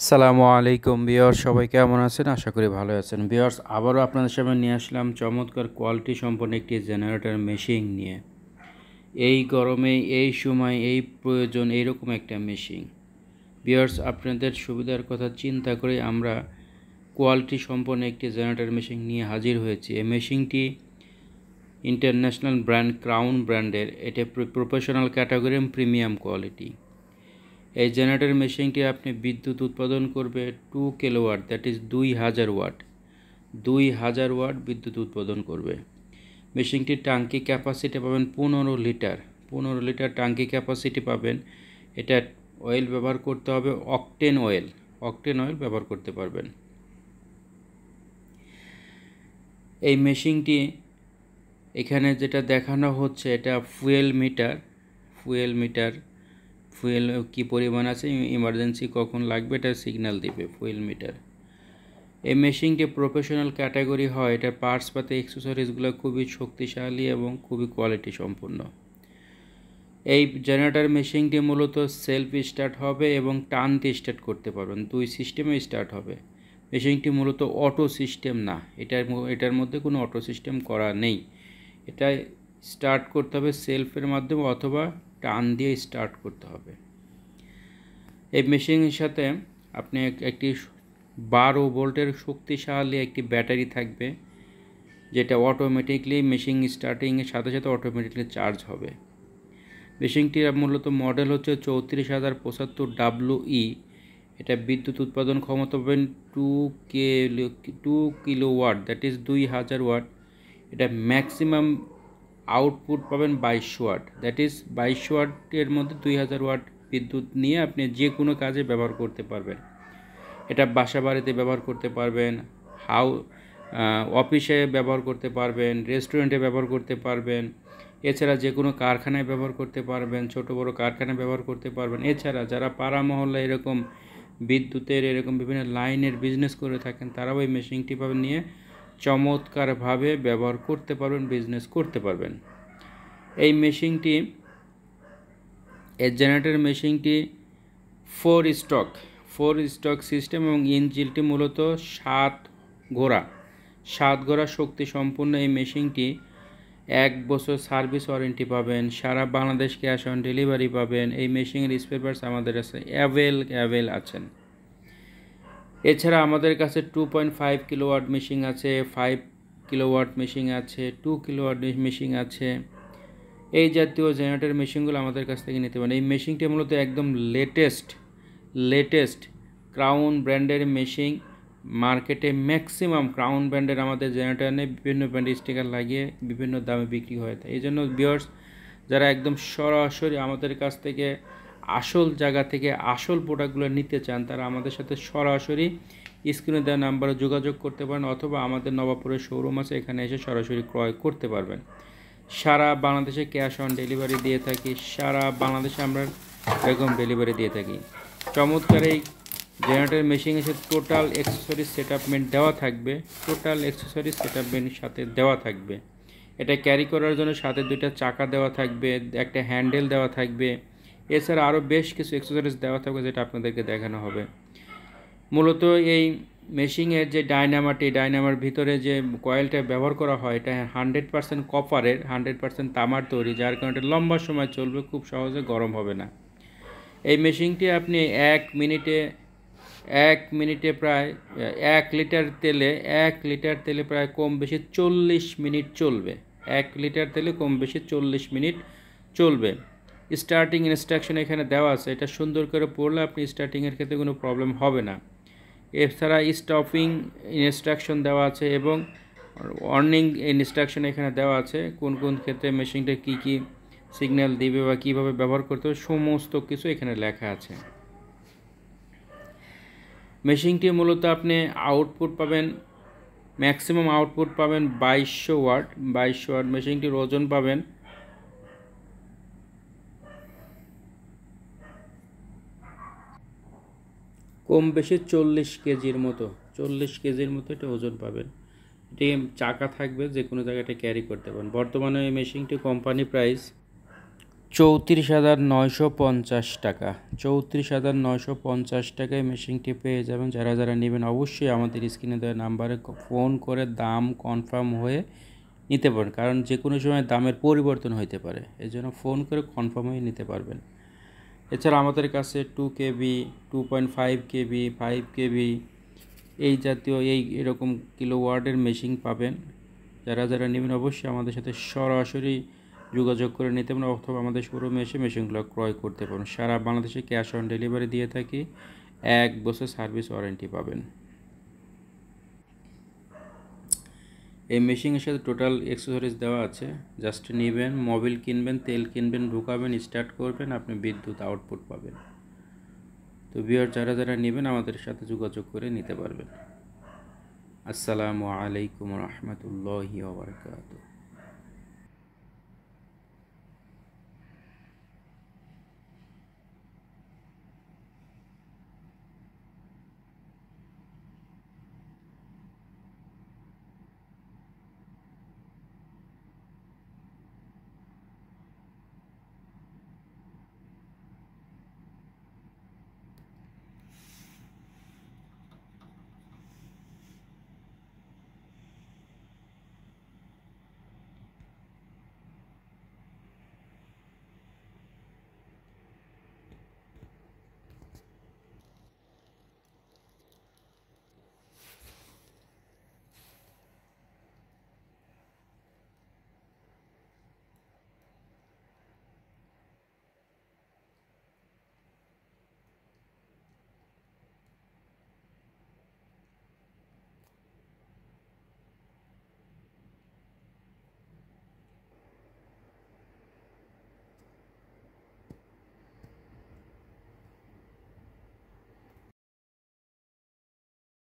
সালামু আলাইকুম ভিউয়ার্স, সবাই কেমন আছেন? আশা করি ভালো আছেন। ভিউয়ার্স, আবারও আপনাদের সামনে নিয়ে আসলাম চমৎকার কোয়ালিটি সম্পন্ন একটি জেনারেটর মেশিন নিয়ে। এই গরমে, এই সময়, এই প্রয়োজন এইরকম একটা মেশিন। ভিউয়ার্স, আপনাদের সুবিধার কথা চিন্তা করে আমরা কোয়ালিটি সম্পন্ন একটি জেনারেটর মেশিন নিয়ে হাজির হয়েছি। এই মেশিনটি ইন্টারন্যাশনাল ব্র্যান্ড ক্রাউন ব্র্যান্ডের। এটা প্রফেশনাল ক্যাটাগরি এবং প্রিমিয়াম কোয়ালিটি। এই জেনারেটর মেশিনটি আপনি বিদ্যুৎ উৎপাদন করবে 2 kilowatt, that is 2000 watt. 2000 watt বিদ্যুৎ উৎপাদন করবে। মেশিনটির টাঙ্কি ক্যাপাসিটি পাবেন 15 লিটার। 15 লিটার টাঙ্কি ক্যাপাসিটি পাবেন। এটা অয়েল ব্যবহার করতে হবে অকটেন অয়েল। অকটেন অয়েল ব্যবহার করতে পারবেন। এই মেশিনটি এখানে যেটা দেখানো হচ্ছে, এটা ফুয়েল মিটার। ফুয়েল কী পরিমাণ আছে, ইমার্জেন্সি কখন লাগবে, এটা সিগন্যাল দিবে ফুয়েল মিটার। এই মেশিনটি প্রফেশনাল ক্যাটাগরি হয়। এটা পার্টস পাতে অ্যাক্সেসরিজগুলো খুবই শক্তিশালী এবং খুবই কোয়ালিটি সম্পন্ন। এই জেনারেটর মেশিনটি মূলত সেলফ স্টার্ট হবে এবং টান দিয়ে স্টার্ট করতে পারবেন। দুই সিস্টেমে স্টার্ট হবে। মেশিনটি মূলত অটো সিস্টেম না, এটার মধ্যে কোনো অটো সিস্টেম করা নেই। এটা স্টার্ট করতে হবে সেলফের মাধ্যমে অথবা টান দিয়ে স্টার্ট করতে হবে। এই মেশিনের সাথে আপনি একটি 12 ভোল্টের শক্তিশালী একটি ব্যাটারি থাকবে, যেটা অটোমেটিকলি মেশিন স্টার্টিংয়ের সাথে সাথে অটোমেটিকলি চার্জ হবে। মেশিনটির মূলত মডেল হচ্ছে 34075WE। এটা বিদ্যুৎ উৎপাদন ক্ষমতা পাবেন 2 কিলোওয়াট, দ্যাট ইজ 2000 ওয়াট। এটা ম্যাক্সিমাম আউটপুট পাবেন 22 ওয়াট, দ্যাট ইজ 22 ওয়াটের মধ্যে 2000 ওয়াট বিদ্যুৎ নিয়ে আপনি যে কোনো কাজে ব্যবহার করতে পারবেন। এটা বাসা বাড়িতে ব্যবহার করতে পারবেন, অফিসে ব্যবহার করতে পারবেন, রেস্টুরেন্টে ব্যবহার করতে পারবেন, এছাড়া যে কোনো কারখানায় ব্যবহার করতে পারবেন, ছোট বড় কারখানায় ব্যবহার করতে পারবেন। এছাড়া যারা পাড়া মহল্লা এরকম বিদ্যুতের এরকম বিভিন্ন লাইনের বিজনেস করে থাকেন, তারাও এই মেশিনটি নিয়ে চমৎকারভাবে ব্যবহার করতে পারবেন, বিজনেস করতে পারবেন। এই জেনারেটর মেশিনটি 4 স্টক সিস্টেম এবং ইঞ্জিনটি মূলত 7 ঘোড়া শক্তি সম্পন্ন। এই মেশিনটি 1 বছর সার্ভিস ওয়ারেন্টি পাবেন। সারা বাংলাদেশ ক্যাশ অন ডেলিভারি পাবেন। এই মেশিনের স্পেয়ার পার্টস আমাদের কাছে অ্যাভেল আছেন। এছাড়া আমাদের কাছে 2.5 কিলোওয়াট মেশিন আছে, 5 কিলোওয়াট মেশিন আছে, 2 কিলোওয়াট মেশিন আছে। এই জাতীয় জেনারেটর মেশিনগুলো আমাদের কাছ থেকে নিতে পারেন। এই মেশিনটি মূলত একদম লেটেস্ট ক্রাউন ব্র্যান্ডের মেশিন। মার্কেটে ম্যাক্সিমাম ক্রাউন ব্র্যান্ডের আমাদের জেনারেটর নিয়ে বিভিন্ন ব্র্যান্ডের স্টিকার লাগিয়ে বিভিন্ন দামে বিক্রি হয়ে থাকে। এই জন্য ভিউয়ার্স, যারা একদম সরাসরি আমাদের কাছ থেকে আসল জায়গা থেকে আসল প্রোডাক্টগুলো নিতে চান, তারা আমাদের সাথে সরাসরি স্ক্রিনে দেওয়া নাম্বারে যোগাযোগ করতে পারেন, অথবা আমাদের নবাবপুরের শোরুম আছে, এখানে এসে সরাসরি ক্রয় করতে পারবেন। সারা বাংলাদেশে ক্যাশ অন ডেলিভারি দিয়ে থাকি। সারা বাংলাদেশে আমরা এরকম ডেলিভারি দিয়ে থাকি। চমৎকার এই জেনারেটর মেশিনের সাথে টোটাল অ্যাক্সেসরিজ সেটআপমেন্ট দেওয়া থাকবে। সাথে দেওয়া থাকবে। এটা ক্যারি করার জন্য সাথে 2টা চাকা দেওয়া থাকবে, একটা হ্যান্ডেল দেওয়া থাকবে। এছাড়া আরও বেশ কিছু অ্যাক্সেসরিজ দেওয়া থাকবে, যেটা আপনাদেরকে দেখানো হবে। মূলত এই মেশিনের যে ডায়নামার ভিতরে যে কয়েলটা ব্যবহার করা হয়, এটা 100% কপারের, 100% তামার তৈরি, যার কারণে লম্বা সময় চলবে, খুব সহজে গরম হবে না। এই মেশিনটি আপনি 1 মিনিটে প্রায় 1 লিটার তেলে প্রায় কম বেশি 40 মিনিট চলবে। 1 লিটার তেলে কম বেশি 40 মিনিট চলবে। স্টার্টিং ইনস্ট্রাকশন এখানে দেওয়া আছে, এটা সুন্দর করে পড়লে আপনি স্টার্টিংয়ের ক্ষেত্রে কোনো প্রবলেম হবে না। এছাড়া স্টপিং ইনস্ট্রাকশন দেওয়া আছে এবং ওয়ার্নিং ইনস্ট্রাকশন এখানে দেওয়া আছে, কোন কোন ক্ষেত্রে মেশিনটা কী সিগন্যাল দিবে বা কীভাবে ব্যবহার করতে হবে, সমস্ত কিছু এখানে লেখা আছে। মেশিনটি মূলত আপনি আউটপুট পাবেন, ম্যাক্সিমাম আউটপুট পাবেন 2200 ওয়াট। মেশিনটির ওজন পাবেন কম বেশি 40 কেজির মতো। এটা ওজন পাবেন। এটি চাকা থাকবে, যে কোনো জায়গাটা ক্যারি করতে পারেন। বর্তমানে এই মেশিনটি কোম্পানি প্রাইস 34,950 টাকা। 34,950 টাকায় মেশিনটি পেয়ে যাবেন। যারা যারা নেবেন অবশ্যই আমাদের স্ক্রিনে দেওয়া নাম্বারে ফোন করে দাম কনফার্ম হয়ে নিতে পারেন, কারণ যে কোনো সময় দামের পরিবর্তন হতে পারে, এই জন্য ফোন করে কনফার্ম হয়ে নিতে পারবেন। এছাড়া আমাদের কাছে 2 KB, 2.5 KB, 5 KB এই জাতীয় এরকম কিলোওয়াটের মেশিন পাবেন। যারা যারা নেবেন অবশ্যই আমাদের সাথে সরাসরি যোগাযোগ করে নিতে পারেন, অথবা আমাদের শোরুমে এসে মেশিনগুলো ক্রয় করতে পারেন। সারা বাংলাদেশে ক্যাশ অন ডেলিভারি দিয়ে থাকি, 1 বছর সার্ভিস ওয়ারেন্টি পাবেন। এই মেশিনের সাথে টোটাল অ্যাক্সেসরিজ দেওয়া আছে, জাস্ট নেবেন, মোবিল কিনবেন, তেল কিনবেন, ঢুকাবেন, স্টার্ট করবেন, আপনি বিদ্যুৎ আউটপুট পাবেন। তো ভিউয়ার যারা যারা নেবেন আমাদের সাথে যোগাযোগ করে নিতে পারবেন। আসসালামু আলাইকুম রহমতুল্লাহি ওয়া বারাকাতুহু।